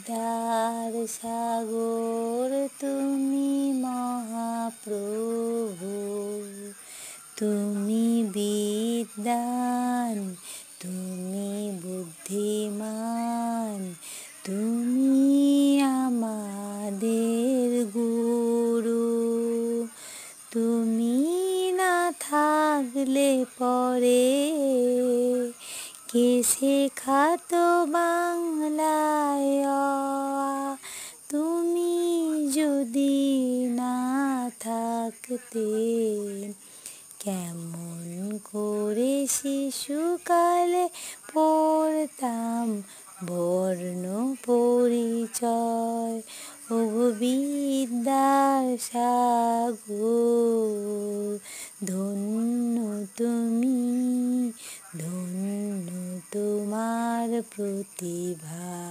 বিদ্যার সাগর তুমি মহাপ্রভু, তুমি বিদ্বান, তুমি বুদ্ধিমান, তুমি আমাদের গুরু। তুমি না থাকলে পরে কে শেখাতো বাংলায় অ আ? তুমি যদি না থাকতে কেমন করে শিশুকালে পড়তাম বর্ণ পরিচয়? ওগো বিদ্যার সাগর, ধন্য তুমি, ধন্য তোমার প্রতিভা।